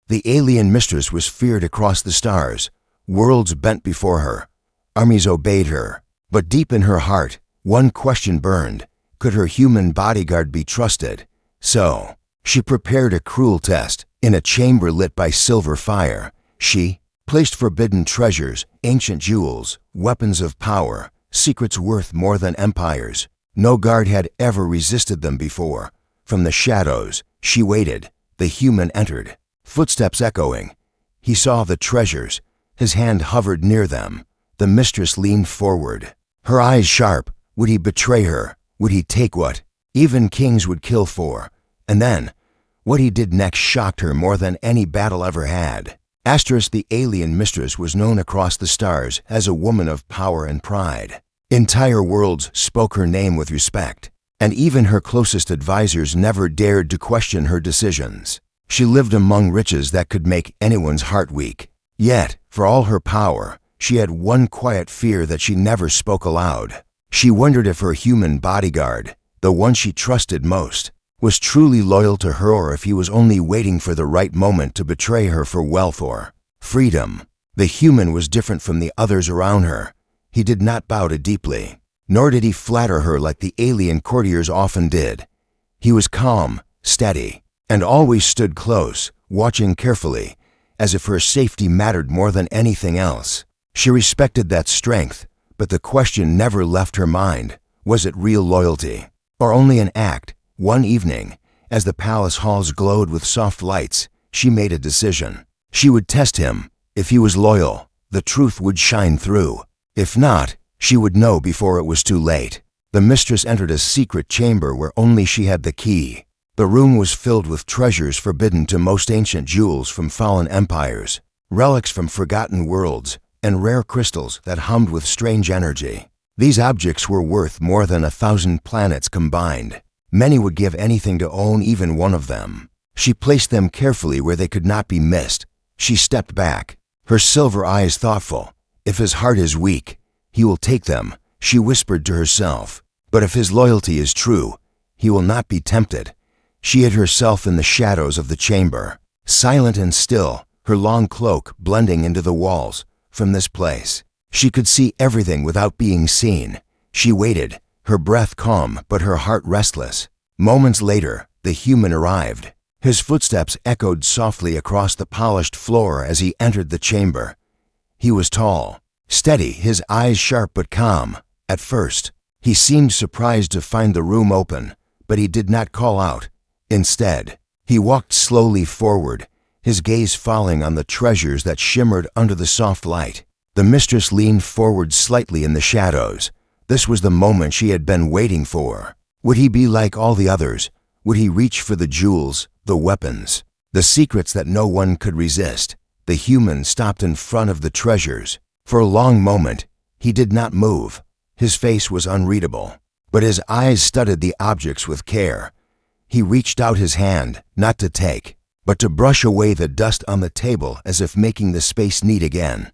The alien mistress was feared across the stars. Worlds bent before her. Armies obeyed her. But deep in her heart, one question burned. Could her human bodyguard be trusted? So, she prepared a cruel test. In a chamber lit by silver fire, she placed forbidden treasures, ancient jewels, weapons of power, secrets worth more than empires. No guard had ever resisted them before. From the shadows, she waited. The human entered, footsteps echoing. He saw the treasures. His hand hovered near them. The mistress leaned forward, her eyes sharp. Would he betray her? Would he take what even kings would kill for? And then, what he did next shocked her more than any battle ever had. Asterisk, the alien mistress, was known across the stars as a woman of power and pride. Entire worlds spoke her name with respect, and even her closest advisors never dared to question her decisions. She lived among riches that could make anyone's heart weak. Yet, for all her power, she had one quiet fear that she never spoke aloud. She wondered if her human bodyguard, the one she trusted most, was truly loyal to her, or if he was only waiting for the right moment to betray her for wealth or freedom. The human was different from the others around her. He did not bow too deeply, nor did he flatter her like the alien courtiers often did. He was calm, steady, and always stood close, watching carefully, as if her safety mattered more than anything else. She respected that strength, but the question never left her mind. Was it real loyalty, or only an act? One evening, as the palace halls glowed with soft lights, she made a decision. She would test him. If he was loyal, the truth would shine through. If not, she would know before it was too late. The mistress entered a secret chamber where only she had the key. The room was filled with treasures forbidden to most, ancient jewels from fallen empires, relics from forgotten worlds, and rare crystals that hummed with strange energy. These objects were worth more than 1,000 planets combined. Many would give anything to own even one of them. She placed them carefully where they could not be missed. She stepped back, her silver eyes thoughtful. If his heart is weak, he will take them, she whispered to herself. But if his loyalty is true, he will not be tempted. She hid herself in the shadows of the chamber, silent and still, her long cloak blending into the walls. From this place, she could see everything without being seen. She waited, her breath calm but her heart restless. Moments later, the human arrived. His footsteps echoed softly across the polished floor as he entered the chamber. He was tall, steady, his eyes sharp but calm. At first, he seemed surprised to find the room open, but he did not call out. Instead, he walked slowly forward, his gaze falling on the treasures that shimmered under the soft light. The mistress leaned forward slightly in the shadows. This was the moment she had been waiting for. Would he be like all the others? Would he reach for the jewels, the weapons, the secrets that no one could resist? The human stopped in front of the treasures. For a long moment, he did not move. His face was unreadable, but his eyes studied the objects with care. He reached out his hand, not to take, but to brush away the dust on the table as if making the space neat again.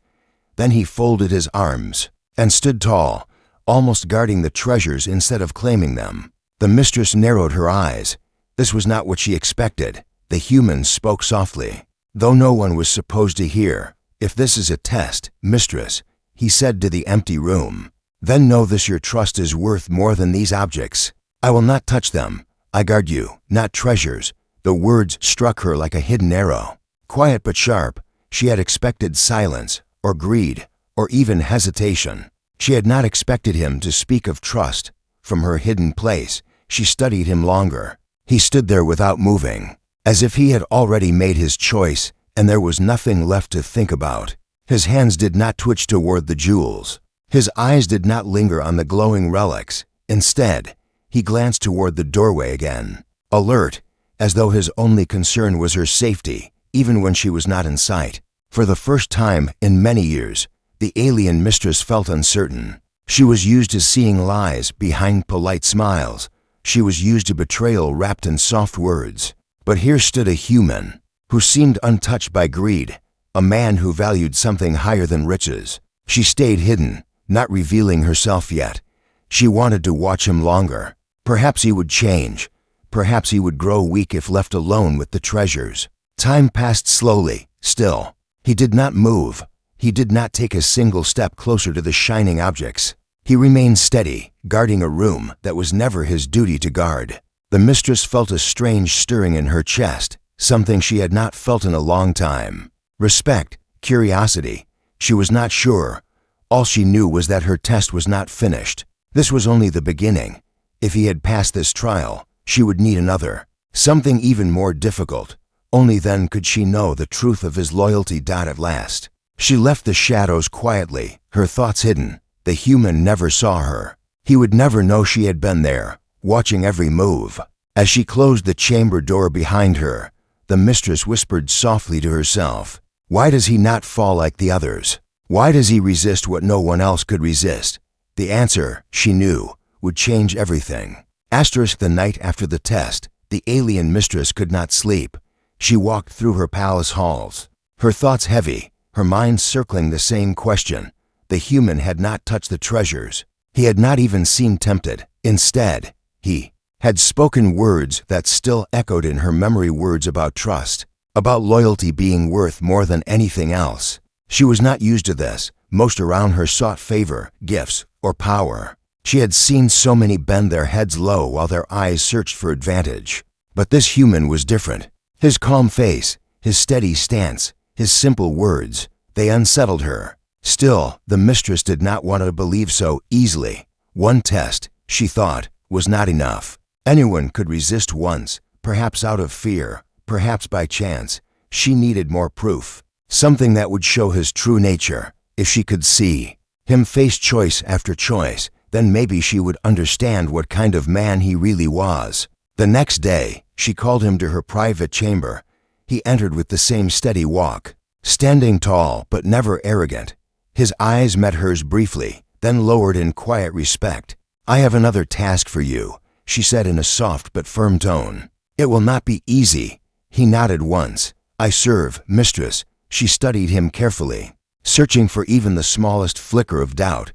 Then he folded his arms and stood tall, almost guarding the treasures instead of claiming them. The mistress narrowed her eyes. This was not what she expected. The human spoke softly, though no one was supposed to hear. If this is a test, mistress, he said to the empty room, then know this: your trust is worth more than these objects. I will not touch them. I guard you, not treasures. The words struck her like a hidden arrow. Quiet but sharp, she had expected silence, or greed, or even hesitation. She had not expected him to speak of trust. From her hidden place, she studied him longer. He stood there without moving, as if he had already made his choice and there was nothing left to think about. His hands did not twitch toward the jewels. His eyes did not linger on the glowing relics. Instead, he glanced toward the doorway again, alert, as though his only concern was her safety, even when she was not in sight. For the first time in many years, the alien mistress felt uncertain. She was used to seeing lies behind polite smiles. She was used to betrayal wrapped in soft words. But here stood a human who seemed untouched by greed, a man who valued something higher than riches. She stayed hidden, not revealing herself yet. She wanted to watch him longer. Perhaps he would change. Perhaps he would grow weak if left alone with the treasures. Time passed slowly, still. He did not move. He did not take a single step closer to the shining objects. He remained steady, guarding a room that was never his duty to guard. The mistress felt a strange stirring in her chest, something she had not felt in a long time. Respect, curiosity. She was not sure. All she knew was that her test was not finished. This was only the beginning. If he had passed this trial, she would need another. Something even more difficult. Only then could she know the truth of his loyalty. At last, she left the shadows quietly, her thoughts hidden. The human never saw her. He would never know she had been there, watching every move. As she closed the chamber door behind her, the mistress whispered softly to herself, "Why does he not fall like the others? Why does he resist what no one else could resist?" The answer, she knew, would change everything. The night after the test, the alien mistress could not sleep. She walked through her palace halls, her thoughts heavy, her mind circling the same question. The human had not touched the treasures. He had not even seemed tempted. Instead, he had spoken words that still echoed in her memory, words about trust, about loyalty being worth more than anything else. She was not used to this. Most around her sought favor, gifts, or power. She had seen so many bend their heads low while their eyes searched for advantage. But this human was different. His calm face, his steady stance, his simple words, they unsettled her. Still, the mistress did not want to believe so easily. One test, she thought, was not enough. Anyone could resist once, perhaps out of fear, perhaps by chance. She needed more proof, something that would show his true nature. If she could see him face choice after choice, then maybe she would understand what kind of man he really was. The next day, she called him to her private chamber. He entered with the same steady walk, standing tall but never arrogant. His eyes met hers briefly, then lowered in quiet respect. "I have another task for you," she said in a soft but firm tone. "It will not be easy." He nodded once. "I serve, mistress." She studied him carefully, searching for even the smallest flicker of doubt.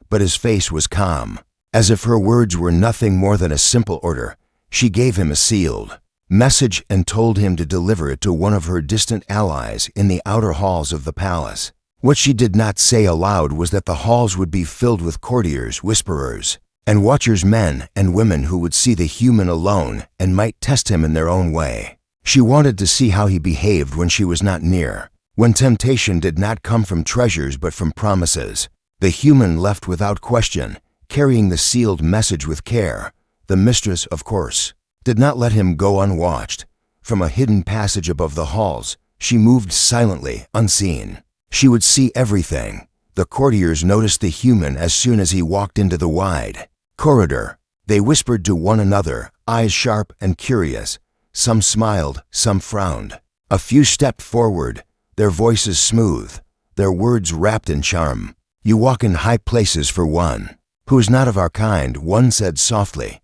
But his face was calm, as if her words were nothing more than a simple order. She gave him a sealed message and told him to deliver it to one of her distant allies in the outer halls of the palace. What she did not say aloud was that the halls would be filled with courtiers, whisperers, and watchers, men and women who would see the human alone and might test him in their own way. She wanted to see how he behaved when she was not near, when temptation did not come from treasures but from promises. The human left without question, carrying the sealed message with care. The mistress, of course, did not let him go unwatched. From a hidden passage above the halls, she moved silently, unseen. She would see everything. The courtiers noticed the human as soon as he walked into the wide corridor. They whispered to one another, eyes sharp and curious. Some smiled, some frowned. A few stepped forward, their voices smooth, their words wrapped in charm. "You walk in high places for one who is not of our kind," one said softly.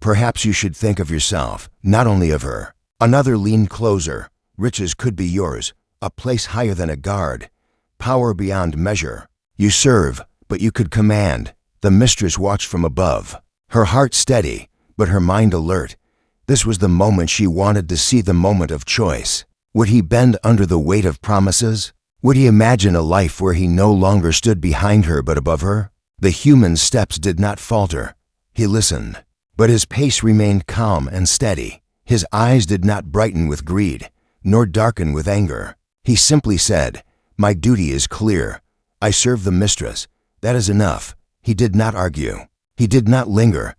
"Perhaps you should think of yourself, not only of her." Another leaned closer. "Riches could be yours, a place higher than a guard, power beyond measure. You serve, but you could command." The mistress watched from above, her heart steady, but her mind alert. This was the moment she wanted to see, the moment of choice. Would he bend under the weight of promises? Would he imagine a life where he no longer stood behind her but above her? The human's steps did not falter. He listened, but his pace remained calm and steady. His eyes did not brighten with greed, nor darken with anger. He simply said, "My duty is clear. I serve the mistress. That is enough." He did not argue. He did not linger.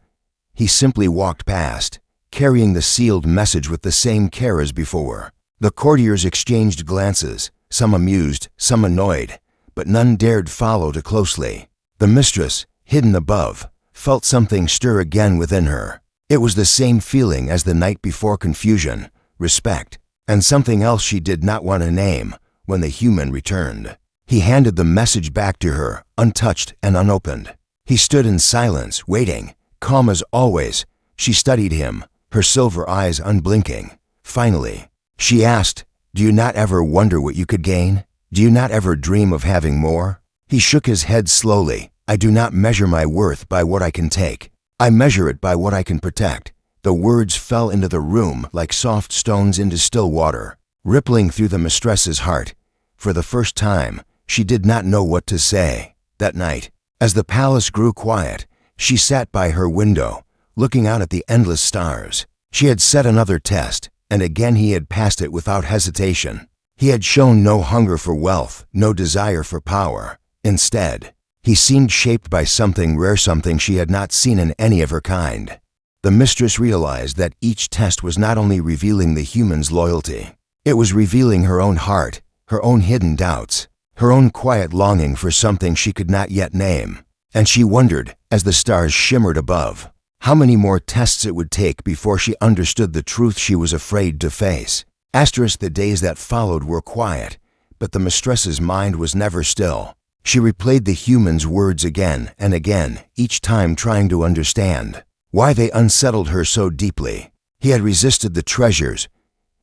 He simply walked past, carrying the sealed message with the same care as before. The courtiers exchanged glances, some amused, some annoyed, but none dared follow too closely. The mistress, hidden above, felt something stir again within her. It was the same feeling as the night before: confusion, respect, and something else she did not want to name. When the human returned, he handed the message back to her, untouched and unopened. He stood in silence, waiting, calm as always. She studied him, her silver eyes unblinking. Finally, she asked, "Do you not ever wonder what you could gain? Do you not ever dream of having more?" He shook his head slowly. "I do not measure my worth by what I can take. I measure it by what I can protect." The words fell into the room like soft stones into still water. rippling through the mistress's heart. For the first time, she did not know what to say. That night, as the palace grew quiet, she sat by her window, looking out at the endless stars. She had set another test, and again he had passed it without hesitation. He had shown no hunger for wealth, no desire for power. Instead, he seemed shaped by something rare, something she had not seen in any of her kind. The mistress realized that each test was not only revealing the human's loyalty, it was revealing her own heart, her own hidden doubts, her own quiet longing for something she could not yet name. And she wondered, as the stars shimmered above, how many more tests it would take before she understood the truth she was afraid to face. The days that followed were quiet, but the mistress's mind was never still. She replayed the human's words again and again, each time trying to understand why they unsettled her so deeply. He had resisted the treasures.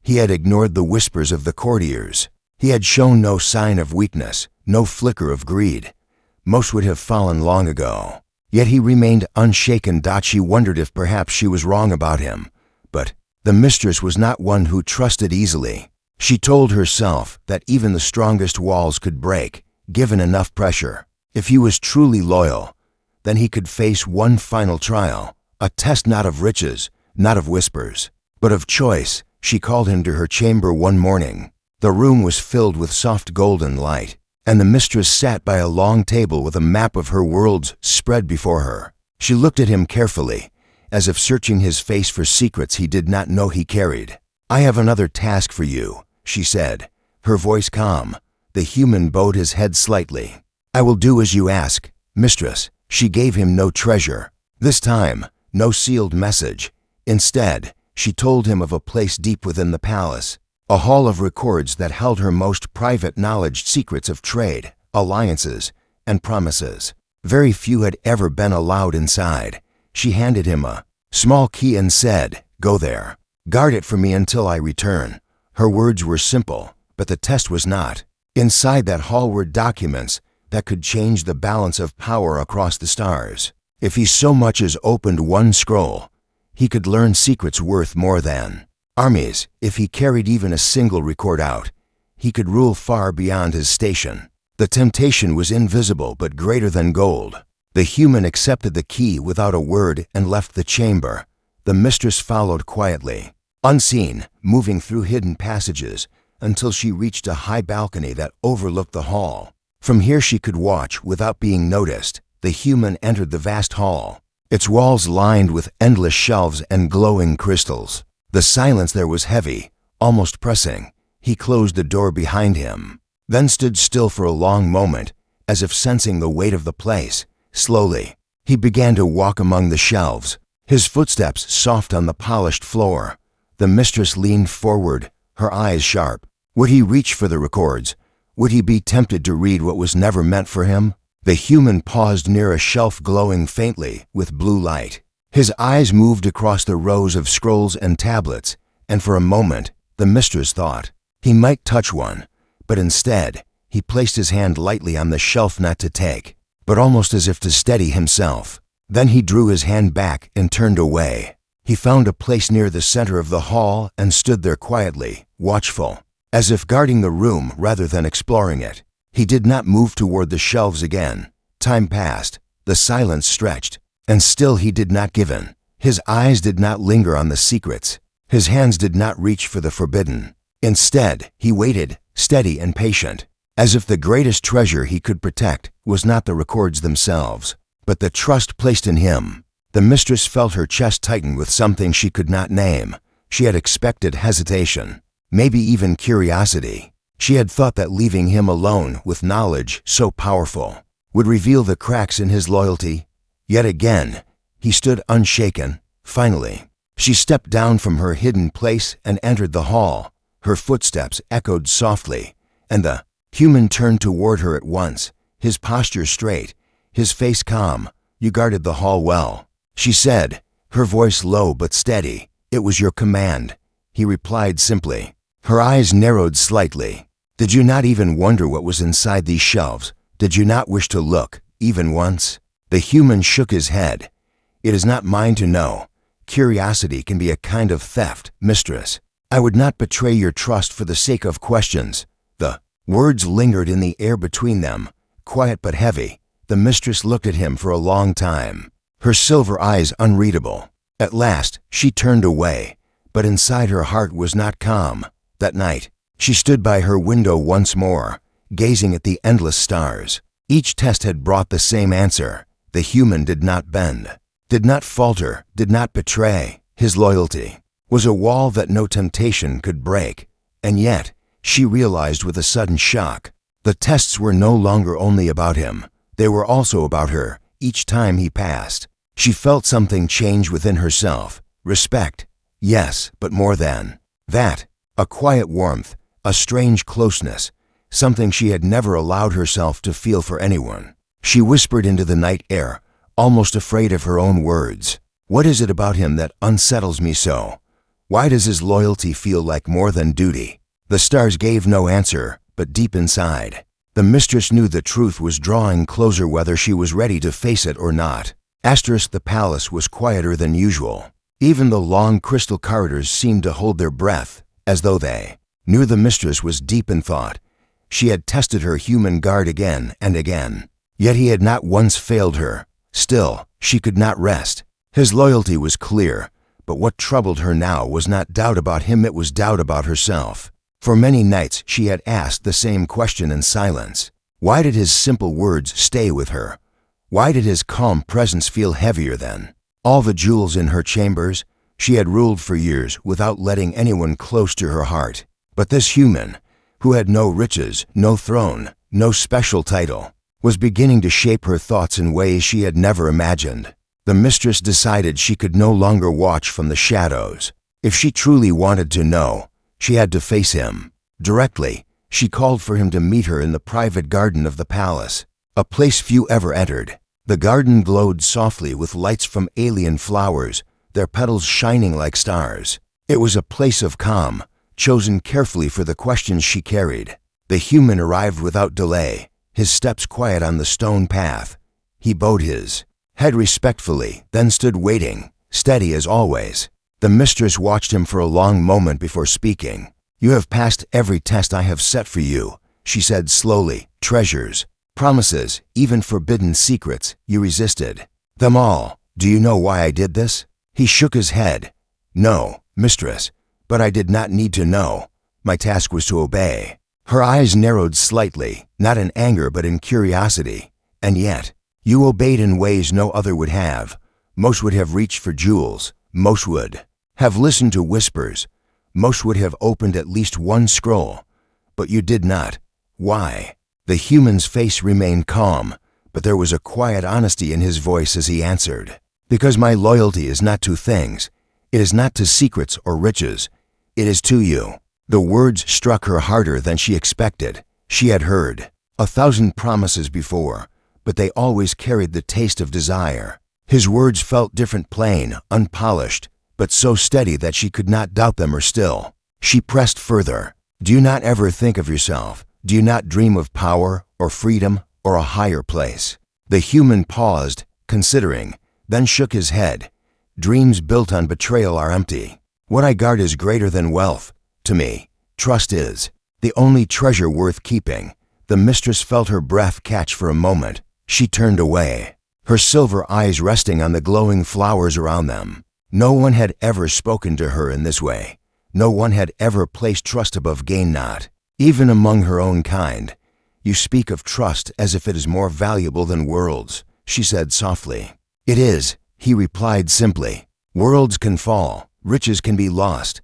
He had ignored the whispers of the courtiers. He had shown no sign of weakness, no flicker of greed. Most would have fallen long ago. Yet he remained unshaken. She wondered if perhaps she was wrong about him. But the mistress was not one who trusted easily. She told herself that even the strongest walls could break, given enough pressure. If he was truly loyal, then he could face one final trial, a test not of riches, not of whispers, but of choice. She called him to her chamber one morning. The room was filled with soft golden light, and the mistress sat by a long table with a map of her worlds spread before her. She looked at him carefully, as if searching his face for secrets he did not know he carried. "I have another task for you," she said, her voice calm. The human bowed his head slightly. "I will do as you ask, mistress." She gave him no treasure. This time, no sealed message. Instead, she told him of a place deep within the palace, a hall of records that held her most private knowledge, secrets of trade, alliances, and promises. Very few had ever been allowed inside. She handed him a small key and said, "Go there. Guard it for me until I return." Her words were simple, but the test was not. Inside that hall were documents that could change the balance of power across the stars. If he so much as opened one scroll, he could learn secrets worth more than armies. If he carried even a single record out, he could rule far beyond his station. The temptation was invisible but greater than gold. The human accepted the key without a word and left the chamber. The mistress followed quietly, unseen, moving through hidden passages until she reached a high balcony that overlooked the hall. From here she could watch without being noticed. The human entered the vast hall, its walls lined with endless shelves and glowing crystals. The silence there was heavy, almost pressing. He closed the door behind him, then stood still for a long moment, as if sensing the weight of the place. Slowly, he began to walk among the shelves, his footsteps soft on the polished floor. The mistress leaned forward, her eyes sharp. Would he reach for the records? Would he be tempted to read what was never meant for him? The human paused near a shelf glowing faintly with blue light. His eyes moved across the rows of scrolls and tablets, and for a moment, the mistress thought he might touch one, but instead, he placed his hand lightly on the shelf, not to take, but almost as if to steady himself. Then he drew his hand back and turned away. He found a place near the center of the hall and stood there quietly, watchful, as if guarding the room rather than exploring it. He did not move toward the shelves again. Time passed, the silence stretched, and still he did not give in. His eyes did not linger on the secrets. His hands did not reach for the forbidden. Instead, he waited, steady and patient, as if the greatest treasure he could protect was not the records themselves, but the trust placed in him. The mistress felt her chest tighten with something she could not name. She had expected hesitation, maybe even curiosity. She had thought that leaving him alone with knowledge so powerful would reveal the cracks in his loyalty. Yet again, he stood unshaken. Finally, she stepped down from her hidden place and entered the hall. Her footsteps echoed softly, and the human turned toward her at once, his posture straight, his face calm. "You guarded the hall well," she said, her voice low but steady. "It was your command," he replied simply. Her eyes narrowed slightly. "Did you not even wonder what was inside these shelves? Did you not wish to look, even once?" The human shook his head. "It is not mine to know. Curiosity can be a kind of theft, mistress. I would not betray your trust for the sake of questions." The words lingered in the air between them, quiet but heavy. The mistress looked at him for a long time, her silver eyes unreadable. At last, she turned away, but inside her heart was not calm. That night, she stood by her window once more, gazing at the endless stars. Each test had brought the same answer. The human did not bend, did not falter, did not betray. His loyalty was a wall that no temptation could break. And yet, she realized with a sudden shock, the tests were no longer only about him. They were also about her. Each time he passed, she felt something change within herself. Respect, yes, but more than that, a quiet warmth, a strange closeness, something she had never allowed herself to feel for anyone. She whispered into the night air, almost afraid of her own words. "What is it about him that unsettles me so? Why does his loyalty feel like more than duty?" The stars gave no answer, but deep inside, the mistress knew the truth was drawing closer whether she was ready to face it or not. The palace was quieter than usual. Even the long crystal corridors seemed to hold their breath, as though they knew the mistress was deep in thought. She had tested her human guard again and again, yet he had not once failed her. Still, she could not rest. His loyalty was clear, but what troubled her now was not doubt about him, it was doubt about herself. For many nights she had asked the same question in silence. Why did his simple words stay with her? Why did his calm presence feel heavier than all the jewels in her chambers? She had ruled for years without letting anyone close to her heart. But this human, who had no riches, no throne, no special title, was beginning to shape her thoughts in ways she had never imagined. The mistress decided she could no longer watch from the shadows. If she truly wanted to know, she had to face him. Directly, she called for him to meet her in the private garden of the palace, a place few ever entered. The garden glowed softly with lights from alien flowers, their petals shining like stars. It was a place of calm, chosen carefully for the questions she carried. The human arrived without delay, his steps quiet on the stone path. He bowed his head respectfully, then stood waiting, steady as always. The mistress watched him for a long moment before speaking. "You have passed every test I have set for you," she said slowly. "Treasures, promises, even forbidden secrets, you resisted them all. Do you know why I did this?" He shook his head. "No, mistress, but I did not need to know. My task was to obey." Her eyes narrowed slightly, not in anger but in curiosity. "And yet, you obeyed in ways no other would have. Most would have reached for jewels. Most would have listened to whispers. Most would have opened at least one scroll. But you did not. Why?" The human's face remained calm, but there was a quiet honesty in his voice as he answered. "Because my loyalty is not to things. It is not to secrets or riches. It is to you." The words struck her harder than she expected. She had heard 1,000 promises before, but they always carried the taste of desire. His words felt different, plain, unpolished, but so steady that she could not doubt them or still. She pressed further. "Do you not ever think of yourself? Do you not dream of power or freedom or a higher place?" The human paused, considering, then shook his head. "Dreams built on betrayal are empty. What I guard is greater than wealth. To me, trust is the only treasure worth keeping." The mistress felt her breath catch for a moment. She turned away, her silver eyes resting on the glowing flowers around them. No one had ever spoken to her in this way. No one had ever placed trust above gain, not even among her own kind. "You speak of trust as if it is more valuable than worlds," she said softly. "It is," he replied simply. "Worlds can fall, riches can be lost.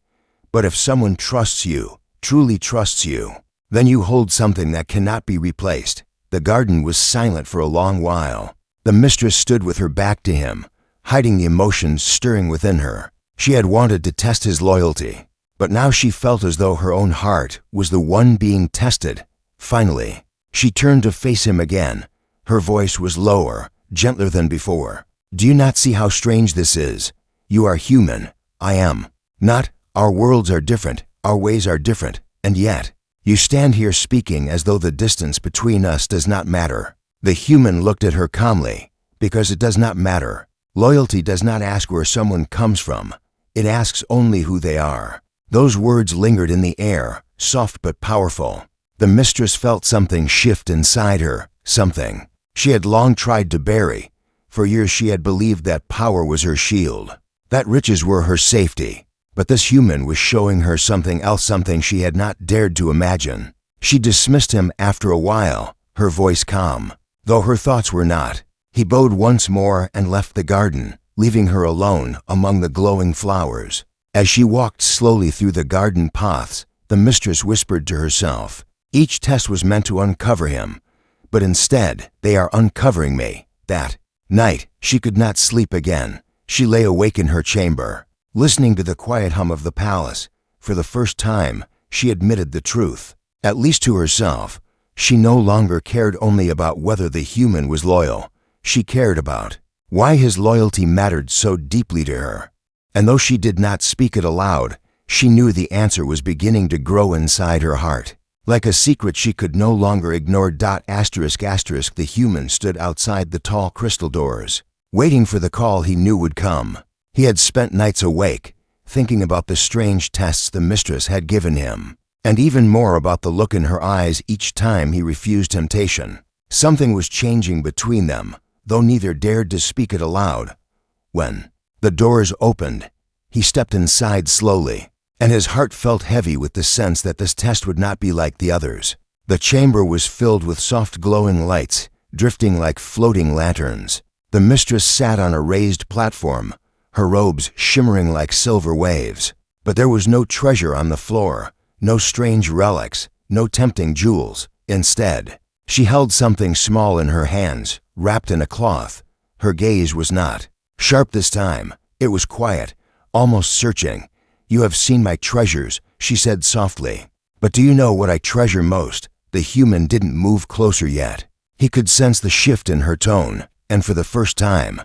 But if someone trusts you, truly trusts you, then you hold something that cannot be replaced." The garden was silent for a long while. The mistress stood with her back to him, hiding the emotions stirring within her. She had wanted to test his loyalty, but now she felt as though her own heart was the one being tested. Finally, she turned to face him again. Her voice was lower, gentler than before. "Do you not see how strange this is? You are human. I am not. Our worlds are different, our ways are different, and yet, you stand here speaking as though the distance between us does not matter." The human looked at her calmly. "Because it does not matter. Loyalty does not ask where someone comes from. It asks only who they are." Those words lingered in the air, soft but powerful. The mistress felt something shift inside her, something she had long tried to bury. For years she had believed that power was her shield, that riches were her safety. But this human was showing her something else, something she had not dared to imagine. She dismissed him after a while, her voice calm, though her thoughts were not. He bowed once more and left the garden, leaving her alone among the glowing flowers. As she walked slowly through the garden paths, the mistress whispered to herself, "Each test was meant to uncover him, but instead they are uncovering me." That night, she could not sleep again. She lay awake in her chamber, listening to the quiet hum of the palace. For the first time, she admitted the truth, at least to herself. She no longer cared only about whether the human was loyal. She cared about why his loyalty mattered so deeply to her. And though she did not speak it aloud, she knew the answer was beginning to grow inside her heart. Like a secret she could no longer ignore. The human stood outside the tall crystal doors, waiting for the call he knew would come. He had spent nights awake, thinking about the strange tests the mistress had given him, and even more about the look in her eyes each time he refused temptation. Something was changing between them, though neither dared to speak it aloud. When the doors opened, he stepped inside slowly, and his heart felt heavy with the sense that this test would not be like the others. The chamber was filled with soft glowing lights, drifting like floating lanterns. The mistress sat on a raised platform, her robes shimmering like silver waves. But there was no treasure on the floor, no strange relics, no tempting jewels. Instead, she held something small in her hands, wrapped in a cloth. Her gaze was not sharp this time. It was quiet, almost searching. "You have seen my treasures," she said softly. "But do you know what I treasure most?" The human didn't move closer yet. He could sense the shift in her tone, and for the first time,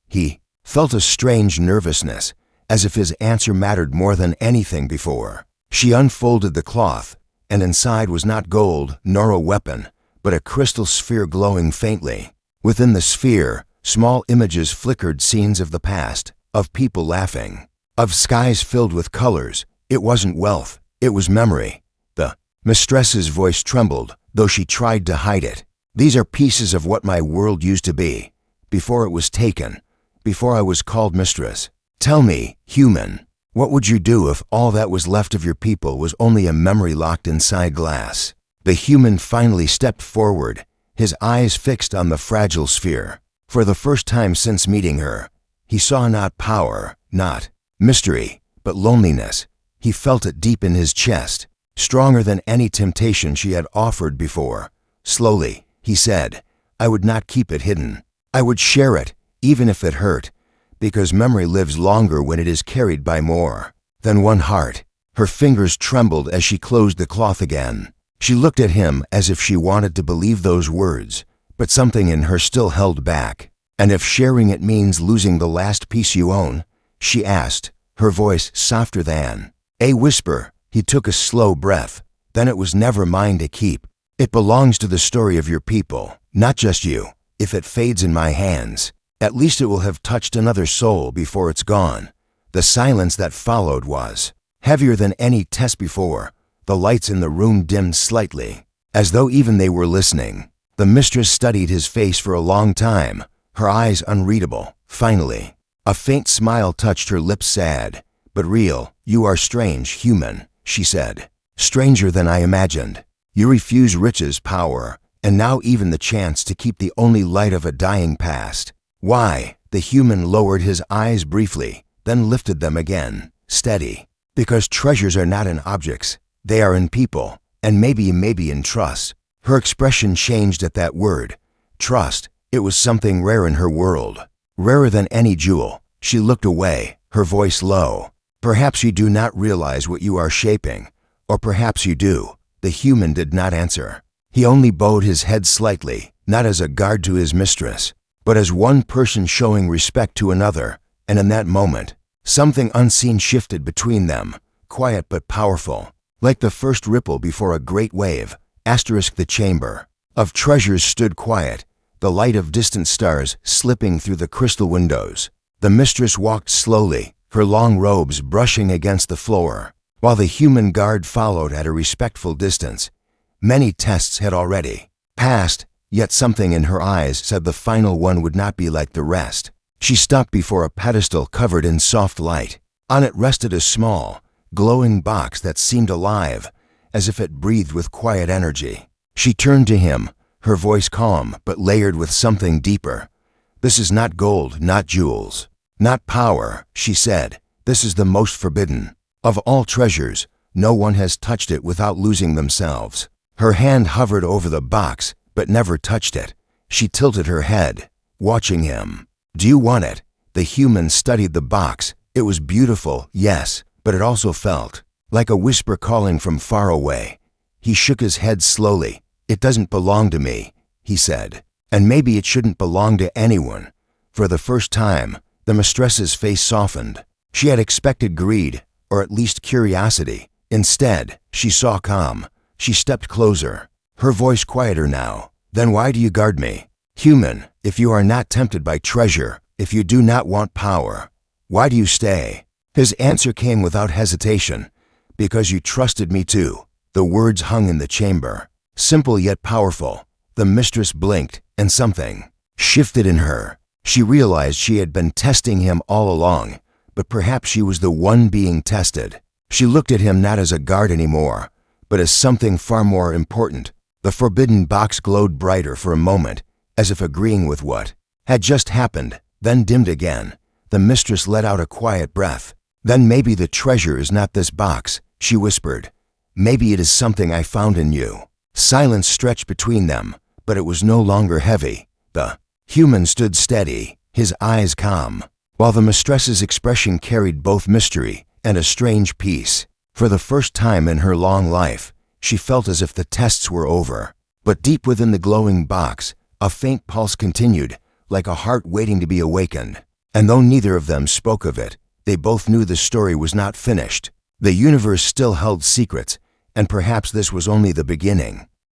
he felt a strange nervousness, as if his answer mattered more than anything before. She unfolded the cloth, and inside was not gold nor a weapon, but a crystal sphere glowing faintly. Within the sphere, small images flickered, scenes of the past, of people laughing, of skies filled with colors. It wasn't wealth, it was memory. The mistress's voice trembled, though she tried to hide it. "These are pieces of what my world used to be, before it was taken, before I was called mistress. Tell me, human, what would you do if all that was left of your people was only a memory locked inside glass?" The human finally stepped forward, his eyes fixed on the fragile sphere. For the first time since meeting her, he saw not power, not mystery, but loneliness. He felt it deep in his chest, stronger than any temptation she had offered before. Slowly, he said, "I would not keep it hidden. I would share it, even if it hurt, because memory lives longer when it is carried by more than one heart." Her fingers trembled as she closed the cloth again. She looked at him as if she wanted to believe those words, but something in her still held back. "And if sharing it means losing the last piece you own?" she asked, her voice softer than a whisper. He took a slow breath. "Then it was never mine to keep. It belongs to the story of your people, not just you. If it fades in my hands, at least it will have touched another soul before it's gone." The silence that followed was heavier than any test before. The lights in the room dimmed slightly, as though even they were listening. The mistress studied his face for a long time, her eyes unreadable. Finally, a faint smile touched her lips, sad, but real. "You are strange, human," she said. "Stranger than I imagined. You refuse riches, power, and now even the chance to keep the only light of a dying past. Why?" The human lowered his eyes briefly, then lifted them again, steady. "Because treasures are not in objects, they are in people, and maybe in trust." Her expression changed at that word. Trust. It was something rare in her world, rarer than any jewel. She looked away, her voice low. "Perhaps you do not realize what you are shaping, or perhaps you do." The human did not answer. He only bowed his head slightly, not as a guard to his mistress, but as one person showing respect to another. And in that moment, something unseen shifted between them, quiet but powerful, like the first ripple before a great wave. The chamber of treasures stood quiet, the light of distant stars slipping through the crystal windows. The mistress walked slowly, her long robes brushing against the floor. while the human guard followed at a respectful distance. Many tests had already passed, yet something in her eyes said the final one would not be like the rest. She stopped before a pedestal covered in soft light. On it rested a small, glowing box that seemed alive, as if it breathed with quiet energy. She turned to him, her voice calm but layered with something deeper. "This is not gold, not jewels, not power," she said. "This is the most forbidden. Of all treasures, no one has touched it without losing themselves." Her hand hovered over the box, but never touched it. She tilted her head, watching him. "Do you want it?" The human studied the box. It was beautiful, yes, but it also felt like a whisper calling from far away. He shook his head slowly. "It doesn't belong to me," he said. "And maybe it shouldn't belong to anyone." For the first time, the mistress's face softened. She had expected greed, or at least curiosity. Instead, she saw calm. She stepped closer, her voice quieter now. "Then why do you guard me? Human, if you are not tempted by treasure, if you do not want power, why do you stay?" His answer came without hesitation. "Because you trusted me too." The words hung in the chamber, simple yet powerful. The mistress blinked, and something shifted in her. She realized she had been testing him all along, but perhaps she was the one being tested. She looked at him not as a guard anymore, but as something far more important. The forbidden box glowed brighter for a moment, as if agreeing with what had just happened, then dimmed again. The mistress let out a quiet breath. "Then maybe the treasure is not this box," she whispered. "Maybe it is something I found in you." Silence stretched between them, but it was no longer heavy. The human stood steady, his eyes calm, while the mistress's expression carried both mystery and a strange peace. For the first time in her long life, she felt as if the tests were over. But deep within the glowing box, a faint pulse continued, like a heart waiting to be awakened. And though neither of them spoke of it, they both knew the story was not finished. The universe still held secrets, and perhaps this was only the beginning.